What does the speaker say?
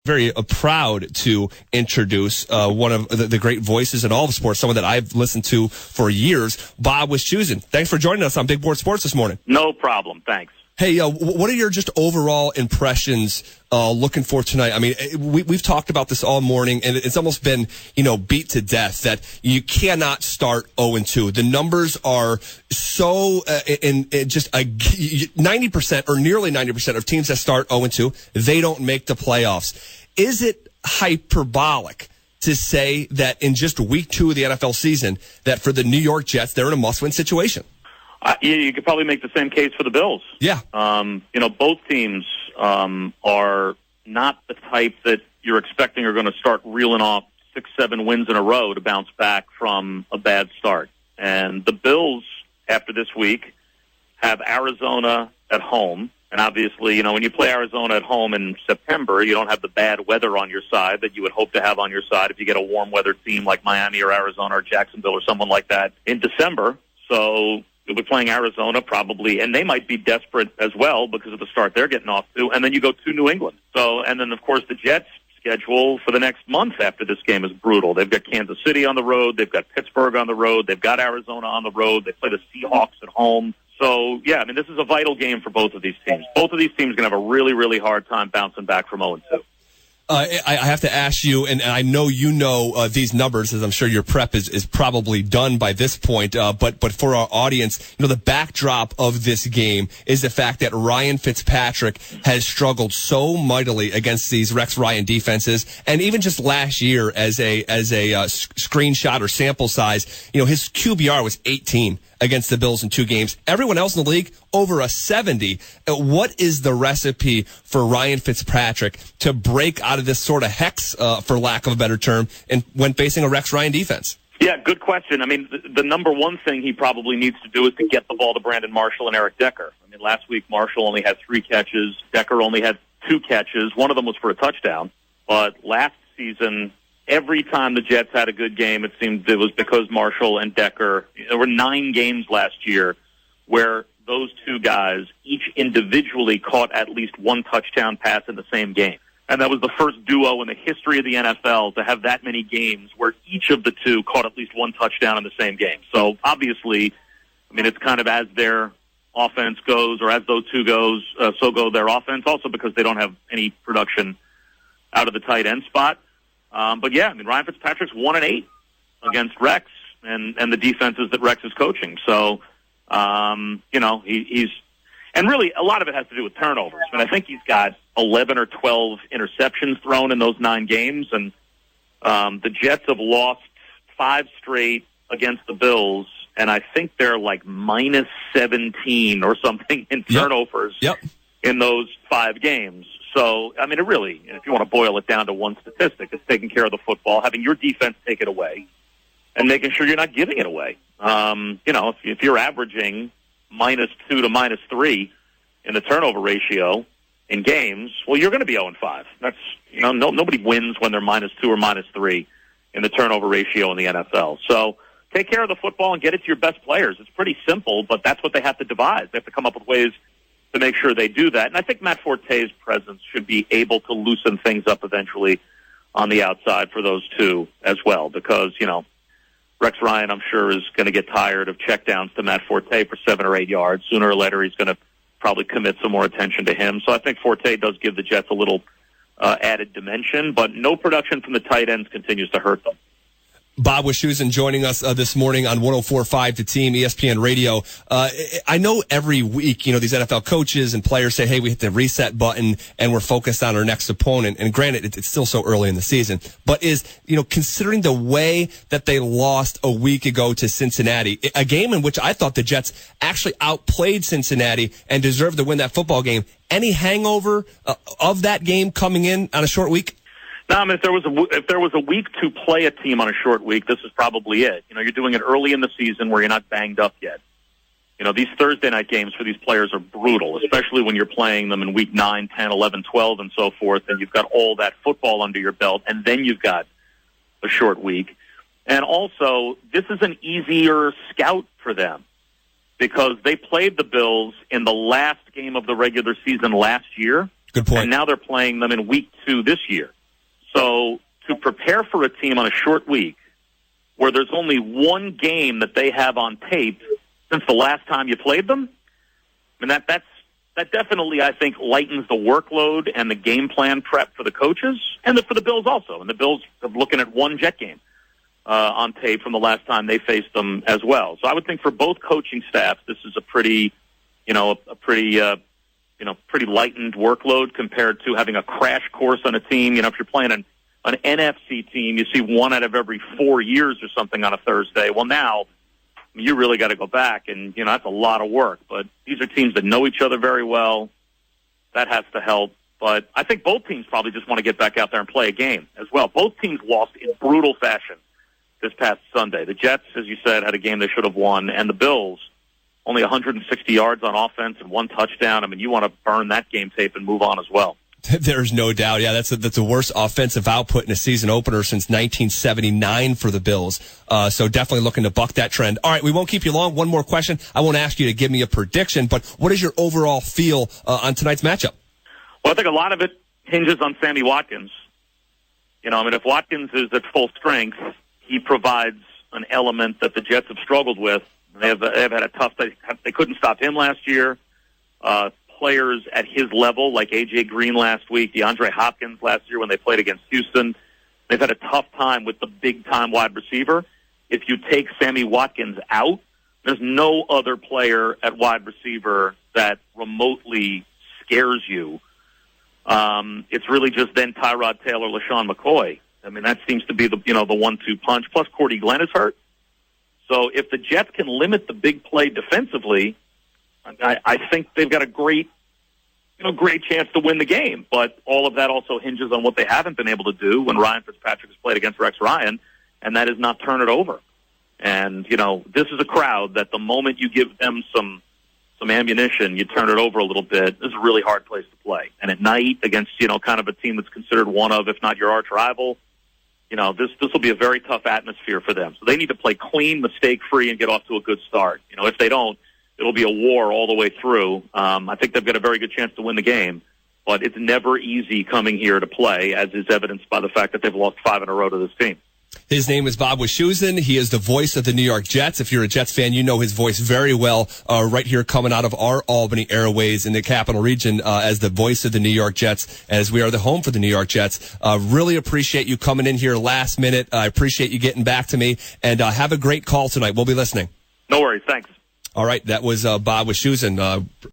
very proud to introduce one of the great voices in all of sports, someone that I've listened to for years, Bob Wischusen. Thanks for joining us on Big Board Sports this morning. No problem. Thanks. Hey, what are your just overall impressions looking for tonight? I mean, we've talked about this all morning, and it's almost been, beat to death that you cannot start 0-2. The numbers are so in just 90% or nearly 90% of teams that start 0-2, they don't make the playoffs. Is it hyperbolic to say that in just week 2 of the NFL season, that for the New York Jets, they're in a must-win situation? You could probably make the same case for the Bills. Yeah. Both teams are not the type that you're expecting are going to start reeling off 6-7 wins in a row to bounce back from a bad start. And the Bills, after this week, have Arizona at home. And obviously, when you play Arizona at home in September, you don't have the bad weather on your side that you would hope to have on your side if you get a warm weather team like Miami or Arizona or Jacksonville or someone like that in December. So you'll be playing Arizona probably, and they might be desperate as well because of the start they're getting off to. And then you go to New England. And then, of course, the Jets' schedule for the next month after this game is brutal. They've got Kansas City on the road. They've got Pittsburgh on the road. They've got Arizona on the road. They play the Seahawks at home. So, this is a vital game for both of these teams. Both of these teams are going to have a really, really hard time bouncing back from 0-2. I have to ask you, and I know these numbers, as I'm sure your prep is probably done by this point, but for our audience, the backdrop of this game is the fact that Ryan Fitzpatrick has struggled so mightily against these Rex Ryan defenses, and even just last year as a screenshot or sample size, his QBR was 18 against the Bills in 2 games. Everyone else in the league, over a 70. What is the recipe for Ryan Fitzpatrick to break out of this sort of hex, for lack of a better term, and when facing a Rex Ryan defense? Yeah, good question. I mean, the number one thing he probably needs to do is to get the ball to Brandon Marshall and Eric Decker. I mean, last week Marshall only had 3 catches. Decker only had 2 catches. One of them was for a touchdown. But last season, every time the Jets had a good game, it seemed it was because Marshall and Decker. There were 9 games last year where those 2 guys each individually caught at least 1 touchdown pass in the same game. And that was the first duo in the history of the NFL to have that many games where each of the 2 caught at least 1 touchdown in the same game. So obviously, it's kind of as their offense goes, or as those 2 goes, so go their offense. Also because they don't have any production out of the tight end spot. Ryan Fitzpatrick's 1-8 against Rex and the defenses that Rex is coaching. So, he's, and really a lot of it has to do with turnovers. I think he's got 11 or 12 interceptions thrown in those 9 games. And, the Jets have lost 5 straight against the Bills. And I think they're like minus 17 or something in turnovers in those 5 games. So, it really, if you want to boil it down to one statistic, it's taking care of the football, having your defense take it away, and making sure you're not giving it away. If you're averaging -2 to -3 in the turnover ratio in games, well, you're going to be 0-5. That's, nobody wins when they're -2 or -3 in the turnover ratio in the NFL. So take care of the football and get it to your best players. It's pretty simple, but that's what they have to devise. They have to come up with ways to make sure they do that. And I think Matt Forte's presence should be able to loosen things up eventually on the outside for those 2 as well. Because, Rex Ryan, I'm sure, is going to get tired of checkdowns to Matt Forte for 7 or 8 yards. Sooner or later, he's going to probably commit some more attention to him. So I think Forte does give the Jets a little added dimension. But no production from the tight ends continues to hurt them. Bob Wischusen joining us this morning on 104.5 The Team, ESPN Radio. I know every week, these NFL coaches and players say, hey, we hit the reset button and we're focused on our next opponent. And granted, it's still so early in the season. But considering the way that they lost a week ago to Cincinnati, a game in which I thought the Jets actually outplayed Cincinnati and deserved to win that football game, any hangover of that game coming in on a short week? No, if there was a week to play a team on a short week, this is probably it. You're doing it early in the season where you're not banged up yet. These Thursday night games for these players are brutal, especially when you're playing them in week 9, 10, 11, 12, and so forth, and you've got all that football under your belt, and then you've got a short week. And also, this is an easier scout for them because they played the Bills in the last game of the regular season last year. Good point. And now they're playing them in week 2 this year. So to prepare for a team on a short week where there's only one game that they have on tape since the last time you played them, I mean, that definitely, I think, lightens the workload and the game plan prep for the coaches and for the Bills also. And the Bills are looking at one Jet game on tape from the last time they faced them as well. So I would think for both coaching staffs, this is a pretty lightened workload compared to having a crash course on a team. If you're playing an NFC team, you see 1 out of every 4 years or something on a Thursday. Well, now you really got to go back, and that's a lot of work. But these are teams that know each other very well. That has to help. But I think both teams probably just want to get back out there and play a game as well. Both teams lost in brutal fashion this past Sunday. The Jets, as you said, had a game they should have won, and the Bills, only 160 yards on offense and 1 touchdown. I mean, you want to burn that game tape and move on as well. There's no doubt. Yeah, that's the worst offensive output in a season opener since 1979 for the Bills. So definitely looking to buck that trend. All right, we won't keep you long. One more question. I won't ask you to give me a prediction, but what is your overall feel on tonight's matchup? Well, I think a lot of it hinges on Sammy Watkins. If Watkins is at full strength, he provides an element that the Jets have struggled with. They've had a tough. They couldn't stop him last year. Players at his level, like A.J. Green last week, DeAndre Hopkins last year when they played against Houston, they've had a tough time with the big-time wide receiver. If you take Sammy Watkins out, there's no other player at wide receiver that remotely scares you. It's really just then Tyrod Taylor, LaShawn McCoy. I mean, that seems to be the 1-2 punch. Plus, Cordy Glenn is hurt. So if the Jets can limit the big play defensively, I think they've got a great chance to win the game. But all of that also hinges on what they haven't been able to do when Ryan Fitzpatrick has played against Rex Ryan, and that is not turn it over. And, this is a crowd that the moment you give them some ammunition, you turn it over a little bit. This is a really hard place to play. And at night against, kind of a team that's considered one of, if not your arch rival, this will be a very tough atmosphere for them. So they need to play clean, mistake-free, and get off to a good start. If they don't, it'll be a war all the way through. I think they've got a very good chance to win the game, but it's never easy coming here to play, as is evidenced by the fact that they've lost 5 in a row to this team. His name is Bob Wischusen. He is the voice of the New York Jets. If you're a Jets fan, you know his voice very well right here coming out of our Albany airways in the capital region as the voice of the New York Jets, as we are the home for the New York Jets. Really appreciate you coming in here last minute. I appreciate you getting back to me, and have a great call tonight. We'll be listening. No worries. Thanks. All right, that was Bob Wischusen.